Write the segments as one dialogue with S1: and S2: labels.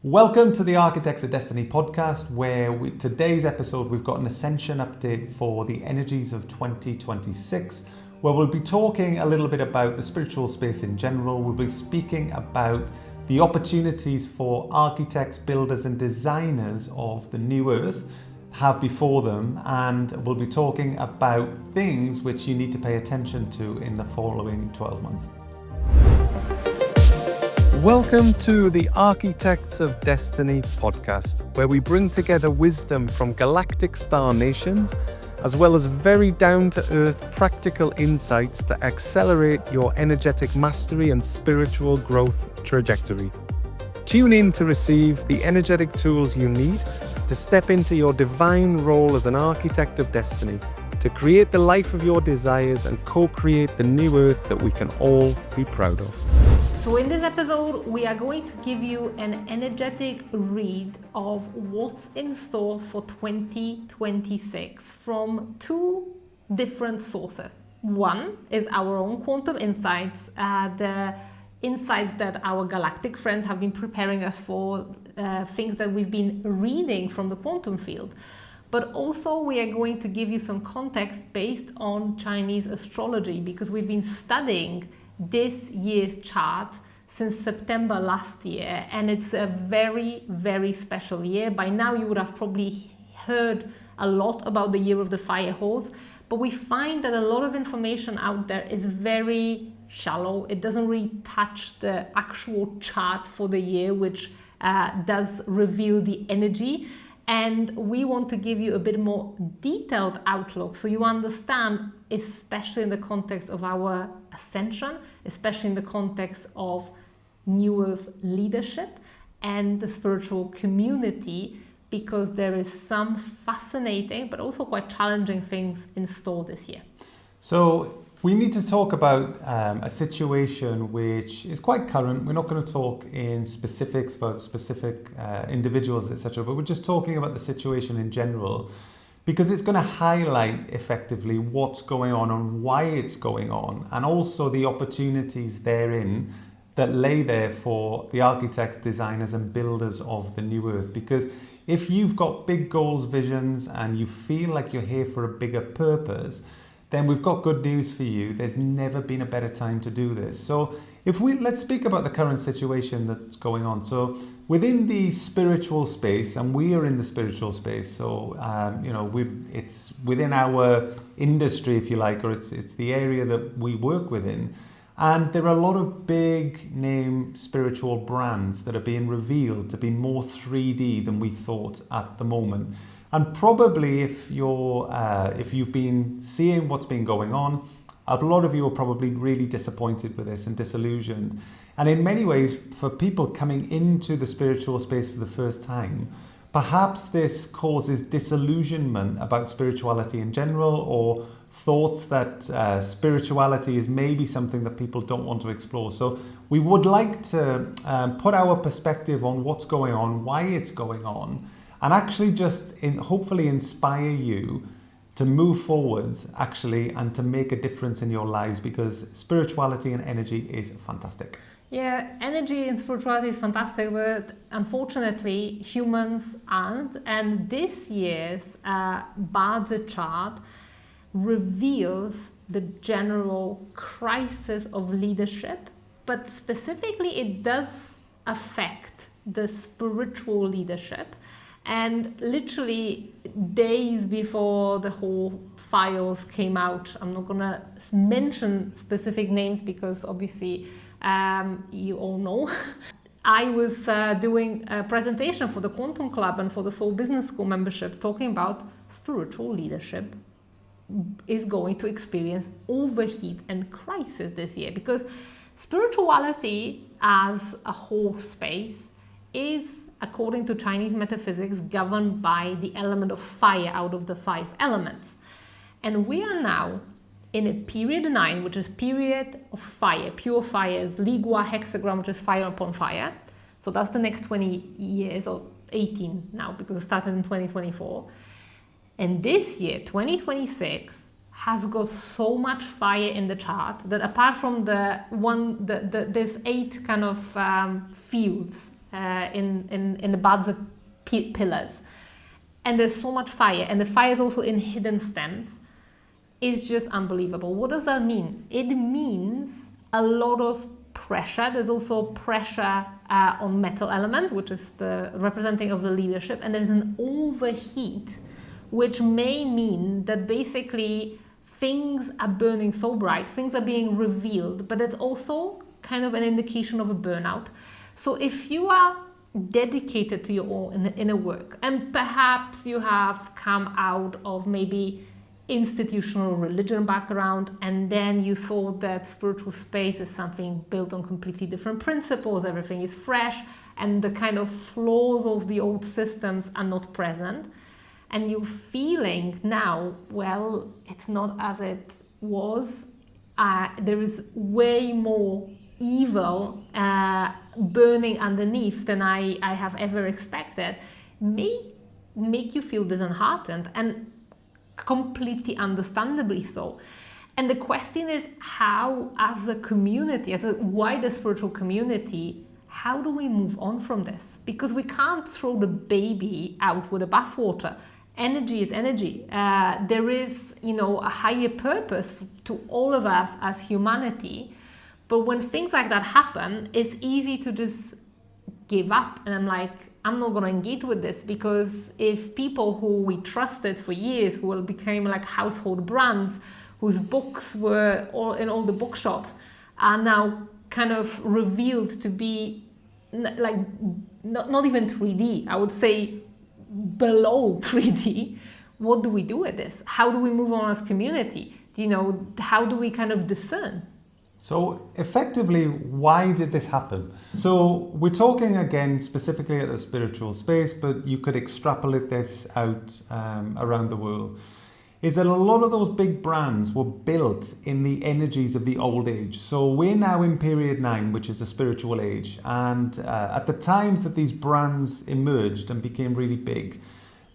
S1: Welcome to the Architects of Destiny podcast, where today's episode we've got an ascension update for the energies of 2026, where we'll be talking a little bit about the spiritual space in general. We'll be speaking about the opportunities for architects, builders and designers of the new earth have before them, and we'll be talking about things which you need to pay attention to in the following 12 months.
S2: Welcome to the Architects of Destiny podcast, where we bring together wisdom from galactic star nations, as well as very down-to-earth practical insights to accelerate your energetic mastery and spiritual growth trajectory. Tune in to receive the energetic tools you need to step into your divine role as an architect of destiny, to create the life of your desires and co-create the new earth that we can all be proud of.
S3: So in this episode, we are going to give you an energetic read of what's in store for 2026 from two different sources. One is our own quantum insights, the insights that our galactic friends have been preparing us for, things that we've been reading from the quantum field. But also we are going to give you some context based on Chinese astrology, because we've been studying this year's chart since September last year, and it's a very, very special year. By now you would have probably heard a lot about the year of the fire horse, but we find that a lot of information out there is very shallow. It doesn't really touch the actual chart for the year, which does reveal the energy. And we want to give you a bit more detailed outlook so you understand, especially in the context of our ascension, especially in the context of New Earth leadership and the spiritual community, because there is some fascinating but also quite challenging things in store this year.
S1: So we need to talk about a situation which is quite current. We're not going to talk in specifics about specific individuals, etc., but we're just talking about the situation in general, because it's going to highlight effectively what's going on and why it's going on, and also the opportunities therein that lay there for the architects, designers and builders of the new earth. Because if you've got big goals, visions, and you feel like you're here for a bigger purpose, then we've got good news for you. There's never been a better time to do this. So let's speak about the current situation that's going on. So within the spiritual space, and we are in the spiritual space, so it's within our industry, if you like, or it's the area that we work within. And there are a lot of big name spiritual brands that are being revealed to be more 3D than we thought at the moment. And probably if you've been seeing what's been going on, a lot of you are probably really disappointed with this and disillusioned. And in many ways, for people coming into the spiritual space for the first time, perhaps this causes disillusionment about spirituality in general, or thoughts that spirituality is maybe something that people don't want to explore. So we would like to put our perspective on what's going on, why it's going on, and actually just hopefully inspire you to move forwards actually and to make a difference in your lives, because spirituality and energy is fantastic.
S3: Yeah, energy and spirituality is fantastic, but unfortunately humans aren't. And this year's BaZi chart reveals the general crisis of leadership, but specifically it does affect the spiritual leadership. And literally days before the whole files came out, I'm not gonna mention specific names because obviously you all know, I was doing a presentation for the Quantum Club and for the Soul Business School membership, talking about spiritual leadership is going to experience overheat and crisis this year, because spirituality as a whole space is, according to Chinese metaphysics, governed by the element of fire out of the 5 elements. And we are now in a period 9, which is period of fire. Pure fire is Ligua hexagram, which is fire upon fire. So that's the next 20 years, or 18 now, because it started in 2024. And this year, 2026, has got so much fire in the chart that apart from there's 8 kind of fields in the BaZi pillars. And there's so much fire, and the fire is also in hidden stems. It's just unbelievable. What does that mean? It means a lot of pressure. There's also pressure on metal element, which is the representing of the leadership, and there's an overheat, which may mean that basically things are burning so bright, things are being revealed, but it's also kind of an indication of a burnout. So if you are dedicated to your own inner work, and perhaps you have come out of maybe institutional religion background, and then you thought that spiritual space is something built on completely different principles, everything is fresh, and the kind of flaws of the old systems are not present, and you're feeling now, well, it's not as it was, there is way more evil burning underneath than I have ever expected, may make you feel disheartened, and completely understandably so. And the question is, how, as a community, as a wider spiritual community, how do we move on from this? Because we can't throw the baby out with the bathwater. Energy is energy. There is, a higher purpose to all of us as humanity. But when things like that happen, it's easy to just give up. And I'm like, I'm not going to engage with this, because if people who we trusted for years, who became like household brands, whose books were in all the bookshops, are now kind of revealed to be like not even 3D, I would say below 3D, what do we do with this? How do we move on as community? How do we kind of discern?
S1: So effectively, why did this happen? So we're talking again specifically at the spiritual space, but you could extrapolate this out around the world. Is that a lot of those big brands were built in the energies of the old age. So we're now in period 9, which is a spiritual age. And at the times that these brands emerged and became really big,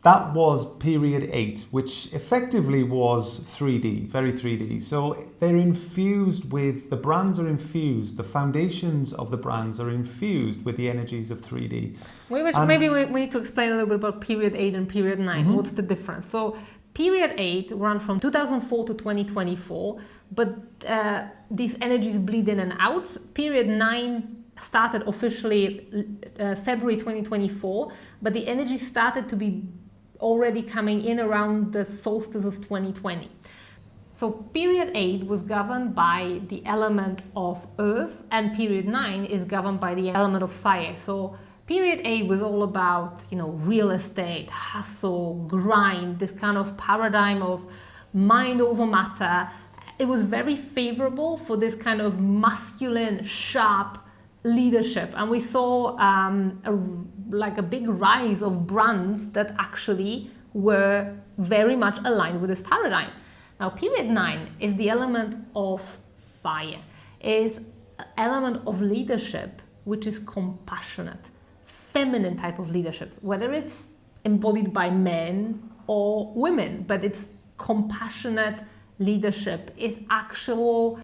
S1: that was period 8, which effectively was 3D, very 3D. So they're infused with, the brands are infused, the foundations of the brands are infused with the energies of 3D.
S3: Maybe we need to explain a little bit about period 8 and period 9. Mm-hmm. What's the difference? So period 8 ran from 2004 to 2024, but these energies bleed in and out. Period 9 started officially February 2024, but the energy started to be already coming in around the solstice of 2020. So period 8 was governed by the element of earth, and period 9 is governed by the element of fire. So period 8 was all about, real estate, hustle, grind, this kind of paradigm of mind over matter. It was very favorable for this kind of masculine, sharp leadership, and we saw a big rise of brands that actually were very much aligned with this paradigm. Now, period 9 is the element of fire, is an element of leadership which is compassionate, feminine type of leadership, whether it's embodied by men or women, but it's compassionate leadership, is actual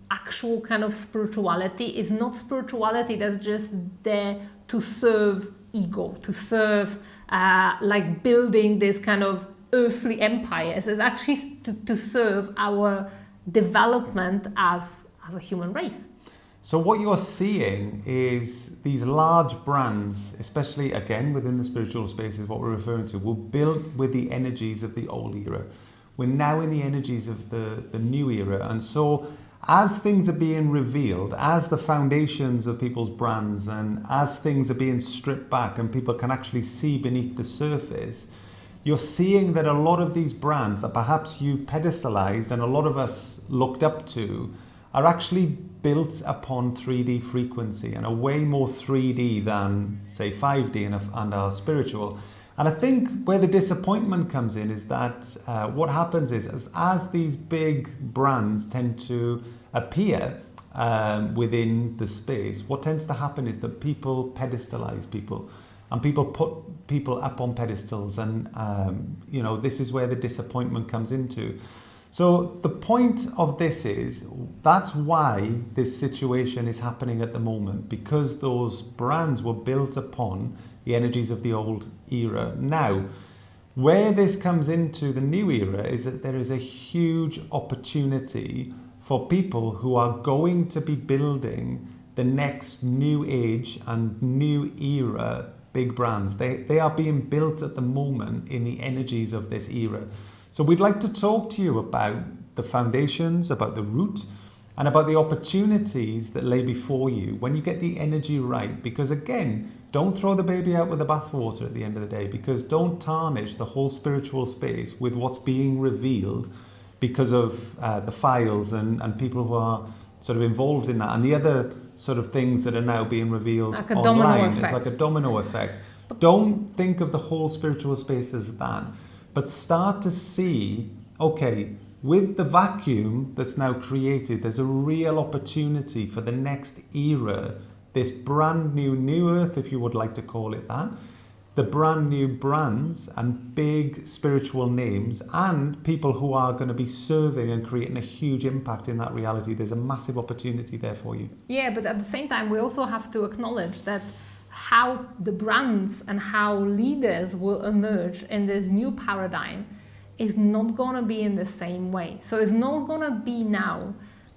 S3: kind of spirituality, is not spirituality that's just there to serve ego, to serve like building this kind of earthly empires. It's actually to serve our development as a human race.
S1: So what you're seeing is these large brands, especially again within the spiritual space is what we're referring to, were built with the energies of the old era. We're now in the energies of the new era. And so as things are being revealed, as the foundations of people's brands and as things are being stripped back and people can actually see beneath the surface, you're seeing that a lot of these brands that perhaps you pedestalized and a lot of us looked up to are actually built upon 3D frequency and are way more 3D than, say, 5D and are spiritual. And I think where the disappointment comes in is that what happens is as these big brands tend to appear within the space, what tends to happen is that people pedestalize people and people put people up on pedestals, and this is where the disappointment comes into. So the point of this is, that's why this situation is happening at the moment, because those brands were built upon the energies of the old era. Now, where this comes into the new era is that there is a huge opportunity for people who are going to be building the next new age and new era big brands. They are being built at the moment in the energies of this era. So we'd like to talk to you about the foundations, about the root, and about the opportunities that lay before you when you get the energy right. Because again, don't throw the baby out with the bathwater at the end of the day, because don't tarnish the whole spiritual space with what's being revealed because of the files and people who are sort of involved in that, and the other sort of things that are now being revealed
S3: like a
S1: online.
S3: domino effect.
S1: It's like a domino effect. Don't think of the whole spiritual space as that, but start to see, okay, with the vacuum that's now created, there's a real opportunity for the next era, this brand new earth, if you would like to call it that, the brand new brands and big spiritual names and people who are going to be serving and creating a huge impact in that reality. There's a massive opportunity there for you.
S3: Yeah, but at the same time, we also have to acknowledge that how the brands and how leaders will emerge in this new paradigm is not going to be in the same way. So it's not going to be now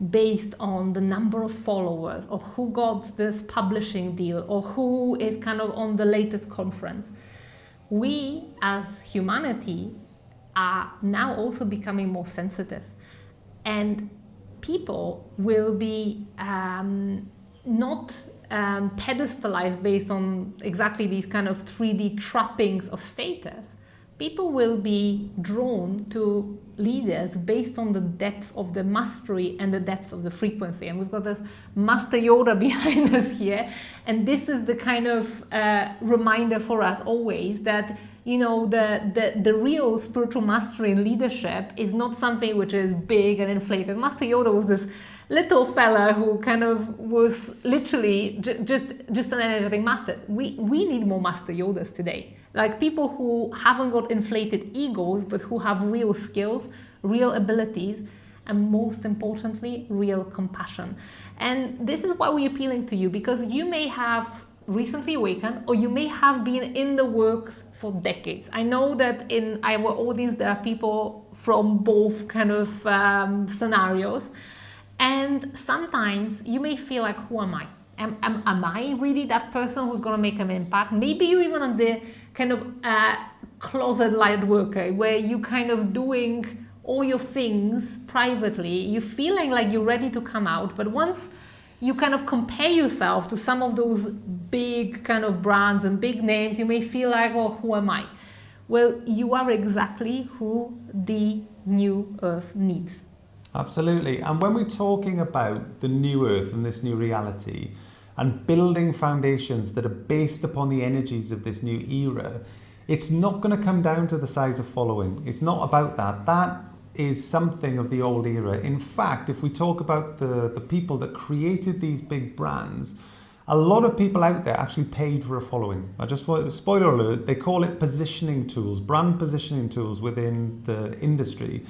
S3: based on the number of followers or who got this publishing deal or who is kind of on the latest conference. We as humanity are now also becoming more sensitive, and people will be not pedestalized based on exactly these kind of 3D trappings of status. People will be drawn to leaders based on the depth of the mastery and the depth of the frequency. And we've got this Master Yoda behind us here. And this is the kind of reminder for us always that, you know, the real spiritual mastery and leadership is not something which is big and inflated. Master Yoda was this little fella who kind of was literally just an energetic master. We need more Master Yodas today. Like people who haven't got inflated egos, but who have real skills, real abilities, and most importantly, real compassion. And this is why we're appealing to you, because you may have recently awakened, or you may have been in the works for decades. I know that in our audience, there are people from both kind of scenarios. And sometimes you may feel like, who am I? Am I really that person who's going to make an impact? Maybe you're even on the kind of closet light worker, where you kind of doing all your things privately. You're feeling like you're ready to come out. But once you kind of compare yourself to some of those big kind of brands and big names, you may feel like, well, who am I? Well, you are exactly who the new earth needs.
S1: Absolutely. And when we're talking about the new earth and this new reality and building foundations that are based upon the energies of this new era, it's not going to come down to the size of following. It's not about that. That is something of the old era. In fact, if we talk about the people that created these big brands, a lot of people out there actually paid for a following. I just want, spoiler alert, they call it positioning tools, brand positioning tools within the industry.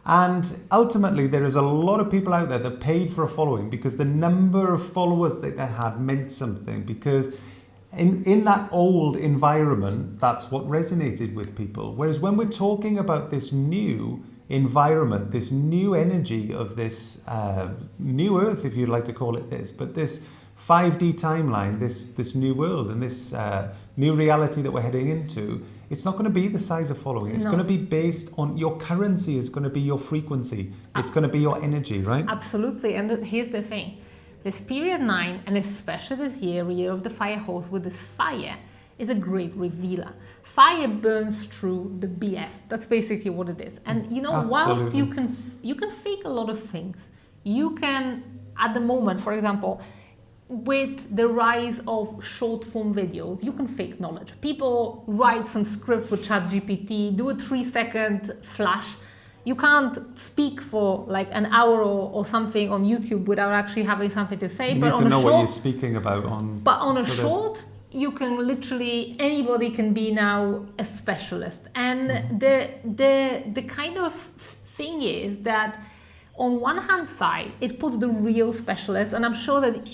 S1: And ultimately, there is a lot of people out there that paid for a following because the number of followers that they had meant something. Because in that old environment, that's what resonated with people. Whereas when we're talking about this new environment, this new energy of this new earth, if you'd like to call it this, but this 5D timeline, this new world and this new reality that we're heading into, it's not going to be the size of following. It's going to be based on your currency, is going to be your frequency. It's going to be your energy, right?
S3: Absolutely. And here's the thing. This period 9, and especially this year of the fire horse with this fire, is a great revealer. Fire burns through the BS. That's basically what it is. And you know, whilst you can fake a lot of things, you can, at the moment, for example, with the rise of short form videos, you can fake knowledge. People write some script with ChatGPT, do a 3-second flash. You can't speak for like an hour or something on YouTube without actually having something to say.
S1: You need to know what you're speaking about on.
S3: But on a short, you can literally, anybody can be now a specialist. And the kind of thing is that on one hand side, it puts the real specialists, and I'm sure that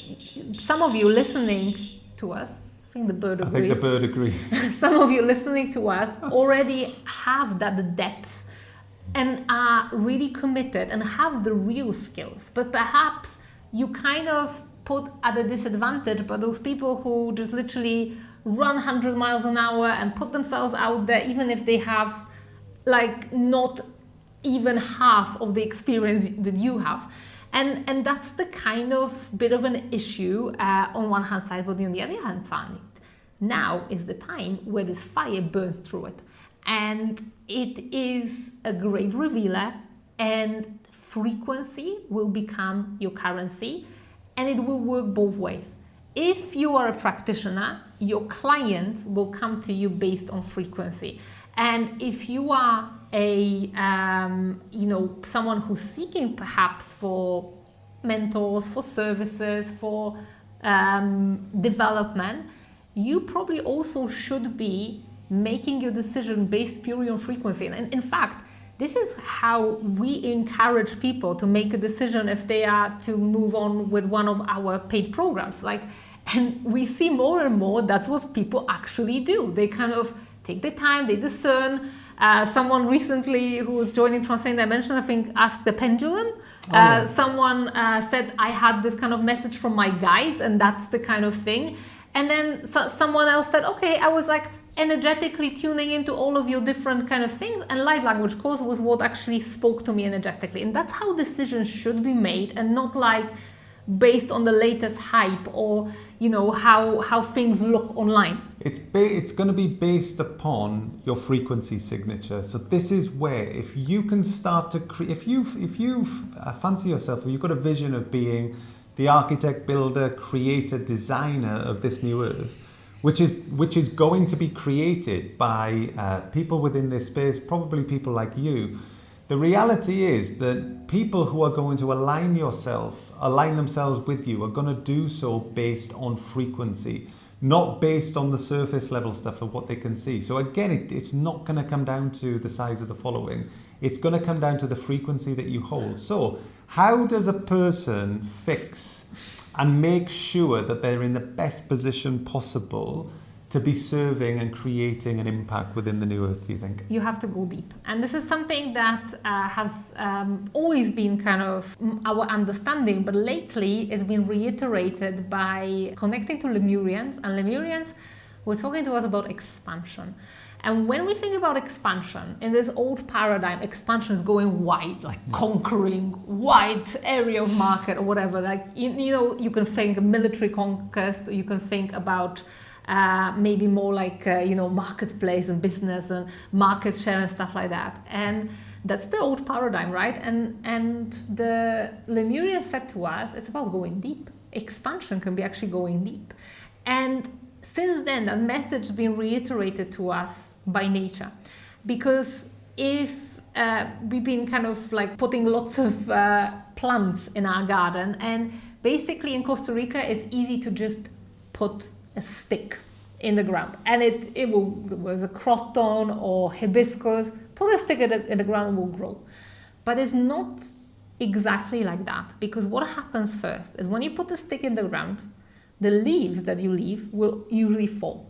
S3: some of you listening to us, I think the bird agrees.
S1: I think the bird agrees.
S3: Some of you listening to us already have that depth and are really committed and have the real skills. But perhaps you kind of put at a disadvantage by those people who just literally run 100 miles an hour and put themselves out there, even if they have like not even half of the experience that you have. And that's the kind of bit of an issue on one hand side, but on the other hand side, now is the time where this fire burns through it. And it is a great revealer, and frequency will become your currency, and it will work both ways. If you are a practitioner, your clients will come to you based on frequency. And if you are a someone who's seeking perhaps for mentors, for services, for development, you probably also should be making your decision based purely on frequency. And in fact, this is how we encourage people to make a decision if they are to move on with one of our paid programs. And we see more and more that's what people actually do. They kind of take the time, they discern. Someone recently who was joining Transcending Dimension, I think, asked the pendulum. Someone said, I had this kind of message from my guides, and that's the kind of thing. And then someone else said, okay, I was like energetically tuning into all of your different kind of things, and light language course was what actually spoke to me energetically. And that's how decisions should be made, and not like based on the latest hype or how things look online.
S1: It's going to be based upon your frequency signature. So this is where, if you can start to if you fancy yourself, or you've got a vision of being the architect, builder, creator, designer of this new earth, which is going to be created by people within this space, probably people like you. The reality is that people who are going to align themselves with you are going to do so based on frequency, not based on the surface level stuff of what they can see. So again, it's not going to come down to the size of the following. It's going to come down to the frequency that you hold. So how does a person fix and make sure that they're in the best position possible to be serving and creating an impact within the new earth, do you think?
S3: You have to go deep. And this is something that has always been kind of our understanding, but lately it's been reiterated by connecting to Lemurians. And Lemurians were talking to us about expansion. And when we think about expansion, in this old paradigm, expansion is going wide, like conquering wide area of market or whatever. Like, you can think military conquest, or you can think about maybe more like, marketplace and business and market share and stuff like that. And that's the old paradigm, right? And the Lemurians said to us, it's about going deep. Expansion can be actually going deep. And since then, that message has been reiterated to us by nature. Because if we've been kind of like putting lots of plants in our garden, and basically in Costa Rica, it's easy to just put a stick in the ground, and it was a croton or hibiscus, put a stick in the ground, will grow. But it's not exactly like that, because what happens first is when you put the stick in the ground, the leaves that you leave will usually fall,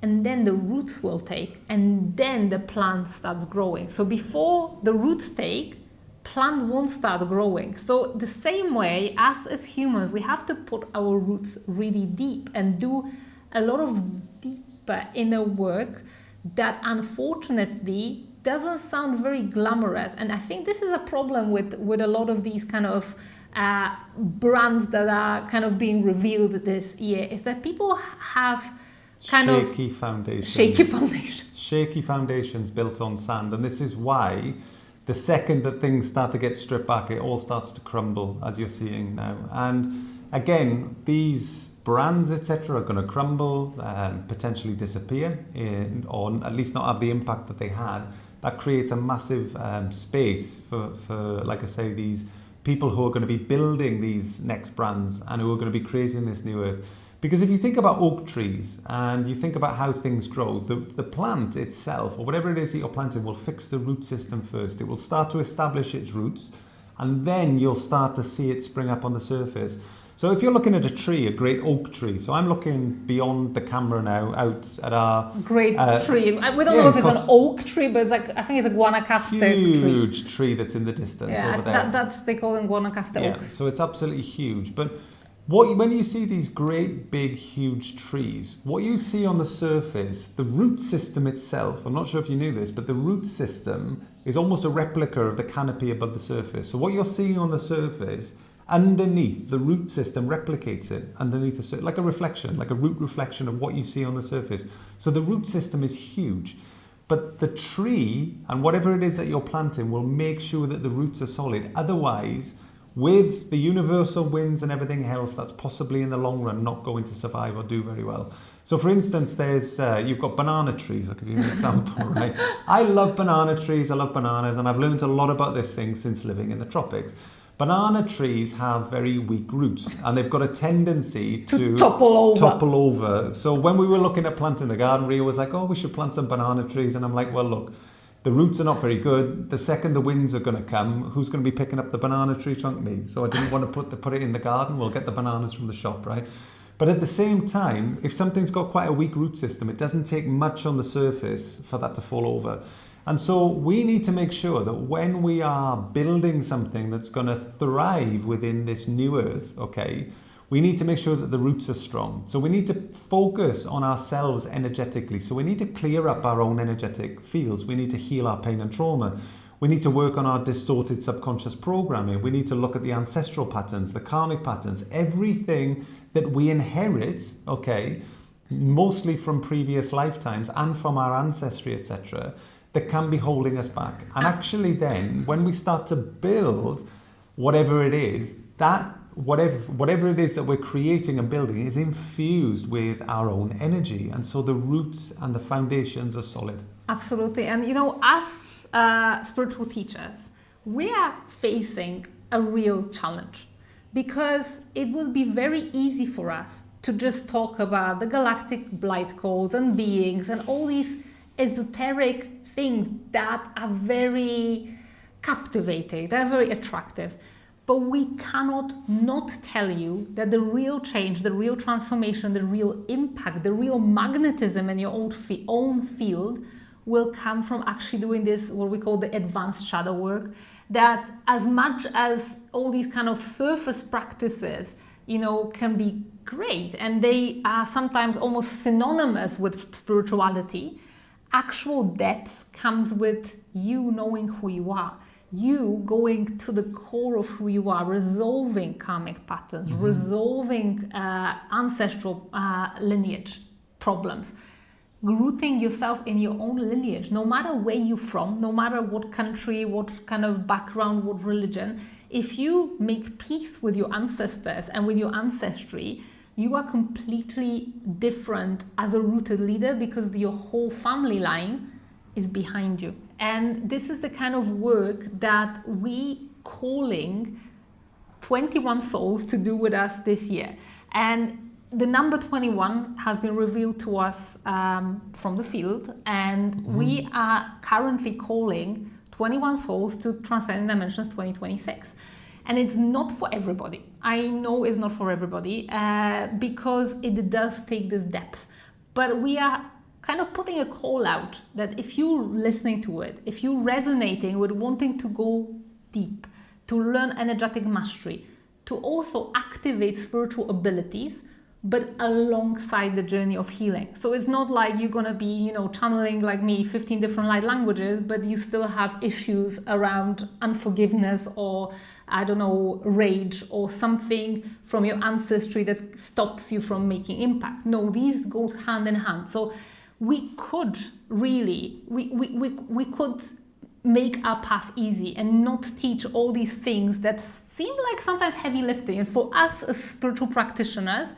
S3: and then the roots will take, and then the plant starts growing. So before the roots take, plant won't start growing. So the same way, us as humans, we have to put our roots really deep and do a lot of deeper inner work that unfortunately doesn't sound very glamorous. And I think this is a problem with a lot of these kind of brands that are kind of being revealed this year, is that people have shaky
S1: foundations built on sand. And this is why the second that things start to get stripped back, it all starts to crumble, as you're seeing now. And again, these brands, etc., are going to crumble, potentially disappear, or at least not have the impact that they had. That creates a massive space for, like I say, these people who are going to be building these next brands and who are going to be creating this new earth. Because if you think about oak trees and you think about how things grow, the plant itself, or whatever it is that you're planting, will fix the root system first. It will start to establish its roots, and then you'll start to see it spring up on the surface. So if you're looking at a tree, a great oak tree, so I'm looking beyond the camera now, out at our...
S3: Great tree. We don't know if it's an oak tree, but it's like, I think it's a Guanacaste tree.
S1: Huge tree that's in the distance over there.
S3: They call them Guanacaste oaks.
S1: So it's absolutely huge. But when you see these great, big, huge trees, what you see on the surface, the root system itself, I'm not sure if you knew this, but the root system is almost a replica of the canopy above the surface. So what you're seeing on the surface, underneath, the root system replicates it underneath the surface, like a reflection, like a root reflection of what you see on the surface. So the root system is huge. But the tree, and whatever it is that you're planting, will make sure that the roots are solid. Otherwise, with the universal winds and everything else, that's possibly in the long run not going to survive or do very well. So for instance, there's you've got banana trees. I'll give you an example, right? I love banana trees, I love bananas, and I've learned a lot about this thing since living in the tropics. Banana trees have very weak roots, and they've got a tendency to topple over. So when we were looking at planting the garden, Ria was like, oh, we should plant some banana trees. And I'm like, well, look, the roots are not very good. The second the winds are going to come, who's going to be picking up the banana tree trunk? Me. So I didn't want to put it in the garden. We'll get the bananas from the shop, right? But at the same time, if something's got quite a weak root system, it doesn't take much on the surface for that to fall over. And so we need to make sure that when we are building something that's going to thrive within this new earth, okay, we need to make sure that the roots are strong. So we need to focus on ourselves energetically. So we need to clear up our own energetic fields. We need to heal our pain and trauma. We need to work on our distorted subconscious programming. We need to look at the ancestral patterns, the karmic patterns, everything that we inherit, okay, mostly from previous lifetimes and from our ancestry, etc., that can be holding us back. And actually then, when we start to build whatever it is, that whatever it is that we're creating and building is infused with our own energy. And so the roots and the foundations are solid.
S3: Absolutely. And you know, as spiritual teachers, we are facing a real challenge, because it would be very easy for us to just talk about the galactic blight codes and beings and all these esoteric things that are very captivating, they're very attractive. But we cannot not tell you that the real change, the real transformation, the real impact, the real magnetism in your own field will come from actually doing this, what we call the advanced shadow work. That as much as all these kind of surface practices, you know, can be great, and they are sometimes almost synonymous with spirituality, actual depth comes with you knowing who you are, you going to the core of who you are, resolving karmic patterns, resolving ancestral lineage problems, rooting yourself in your own lineage, no matter where you're from, no matter what country, what kind of background, what religion. If you make peace with your ancestors and with your ancestry, you are completely different as a rooted leader, because your whole family line is behind you. And this is the kind of work that we calling 21 souls to do with us this year. And the number 21 has been revealed to us from the field, and we are currently calling 21 souls to Transcending Dimensions 2026. And it's not for everybody. I know it's not for everybody because it does take this depth. But we are kind of putting a call out that if you're listening to it, if you're resonating with wanting to go deep, to learn energetic mastery, to also activate spiritual abilities, but alongside the journey of healing. So it's not like you're going to be, you know, channeling like me 15 different light languages, but you still have issues around unforgiveness or, I don't know, rage or something from your ancestry that stops you from making impact. No, these go hand in hand. So we could really, we could make our path easy and not teach all these things that seem like sometimes heavy lifting. And for us as spiritual practitioners,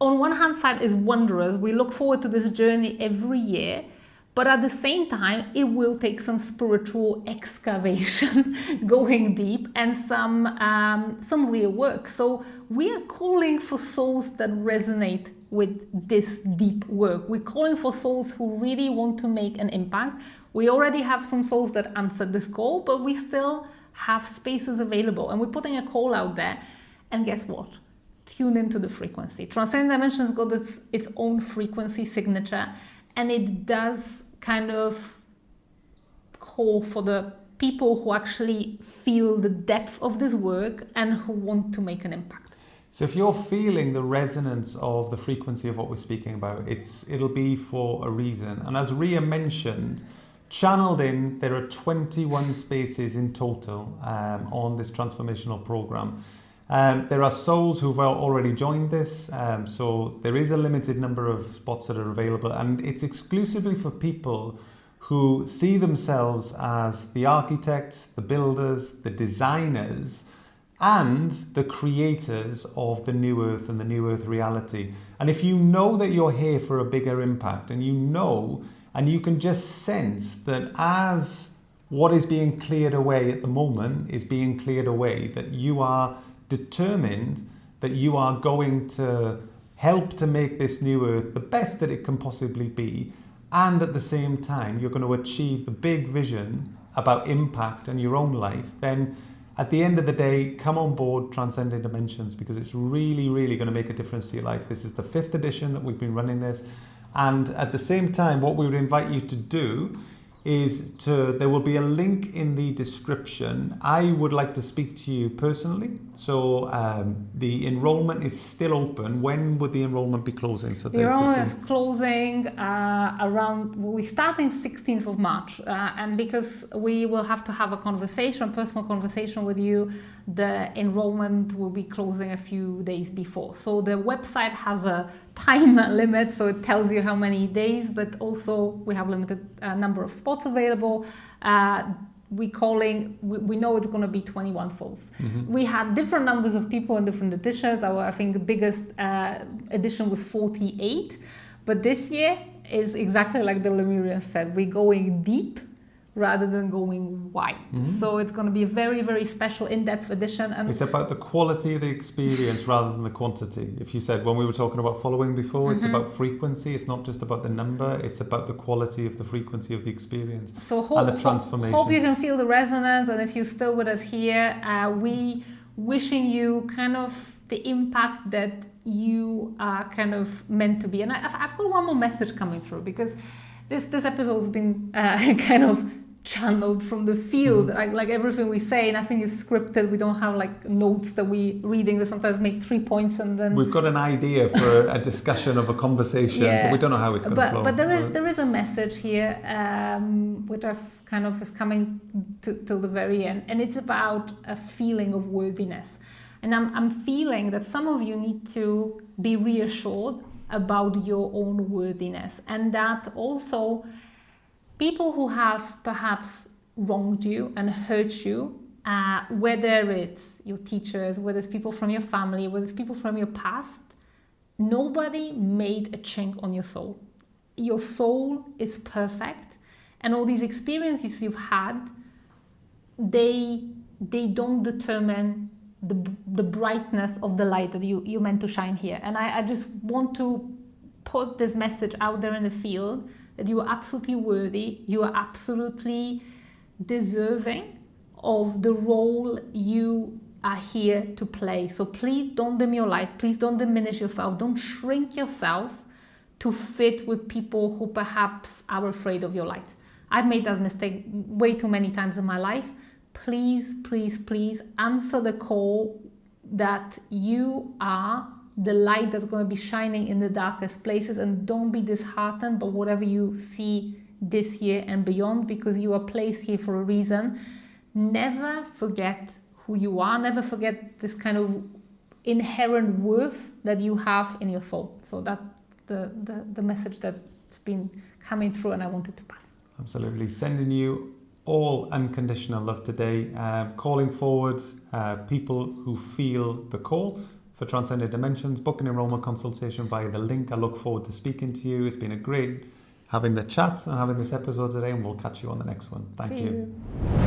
S3: on one hand side is wondrous. We look forward to this journey every year, But at the same time, it will take some spiritual excavation, going deep, and some real work. So we are calling for souls that resonate with this deep work. We're calling for souls who really want to make an impact. We already have some souls that answered this call, but we still have spaces available, and we're putting a call out there. And guess what? Tune into the frequency. Transcending Dimensions got its own frequency signature, and it does kind of call for the people who actually feel the depth of this work and who want to make an impact.
S1: So if you're feeling the resonance of the frequency of what we're speaking about, it'll be for a reason. And as Ria mentioned, channeled in, there are 21 spaces in total on this transformational program. There are souls who've already joined this, so there is a limited number of spots that are available, and it's exclusively for people who see themselves as the architects, the builders, the designers, and the creators of the new earth and the new earth reality. And if you know that you're here for a bigger impact, and you know, and you can just sense that as what is being cleared away at the moment is being cleared away, that you are determined that you are going to help to make this new earth the best that it can possibly be, and at the same time you're going to achieve the big vision about impact in your own life, then at the end of the day, come on board Transcending Dimensions, because it's really, really going to make a difference to your life. This is the 5th edition that we've been running this, and at the same time what we would invite you to do is there will be a link in the description. I would like to speak to you personally. So the enrollment is still open. When would the enrollment be closing? So
S3: the enrollment is closing we're starting 16th of March. And because we will have to have a personal conversation with you, the enrollment will be closing a few days before. So the website has a time limit, so it tells you how many days, but also we have limited number of spots available. We know it's going to be 21 souls. Mm-hmm. We had different numbers of people in different editions. I think the biggest edition was 48, but this year is exactly like the Lemurian said, we're going deep rather than going wide. Mm-hmm. So it's going to be a very, very special in-depth edition. And
S1: it's about the quality of the experience rather than the quantity. If you said, when we were talking about following before, mm-hmm. It's about frequency. It's not just about the number. It's about the quality of the frequency of the experience and the transformation.
S3: Hope you can feel the resonance. And if you're still with us here, we wishing you kind of the impact that you are kind of meant to be. And I've got one more message coming through, because this episode has been kind of channeled from the field. Mm-hmm. Like everything we say, nothing is scripted. We don't have like notes that we reading. We sometimes make 3 points and then
S1: we've got an idea for a discussion of a conversation, but we don't know how it's going to flow.
S3: But there is a message here which I've kind of is coming till the very end, and it's about a feeling of worthiness. And I'm feeling that some of you need to be reassured about your own worthiness, and that also people who have perhaps wronged you and hurt you, whether it's your teachers, whether it's people from your family, whether it's people from your past, nobody made a chink on your soul. Your soul is perfect, and all these experiences you've had, they don't determine the brightness of the light that you meant to shine here. And I just want to put this message out there in the field that you are absolutely worthy, you are absolutely deserving of the role you are here to play. So please don't dim your light, please don't diminish yourself, don't shrink yourself to fit with people who perhaps are afraid of your light. I've made that mistake way too many times in my life. Please, please, please answer the call that you are the light that's going to be shining in the darkest places, and don't be disheartened by whatever you see this year and beyond, because you are placed here for a reason. Never forget who you are. Never forget this kind of inherent worth that you have in your soul. So that's the message that's been coming through, and I wanted to pass. Absolutely.
S1: Sending you all unconditional love today, calling forward people who feel the call for Transcending Dimensions. Book an enrollment consultation via the link. I look forward to speaking to you. It's been a great having the chat and having this episode today, and we'll catch you on the next one. Thank
S3: See
S1: you.
S3: you.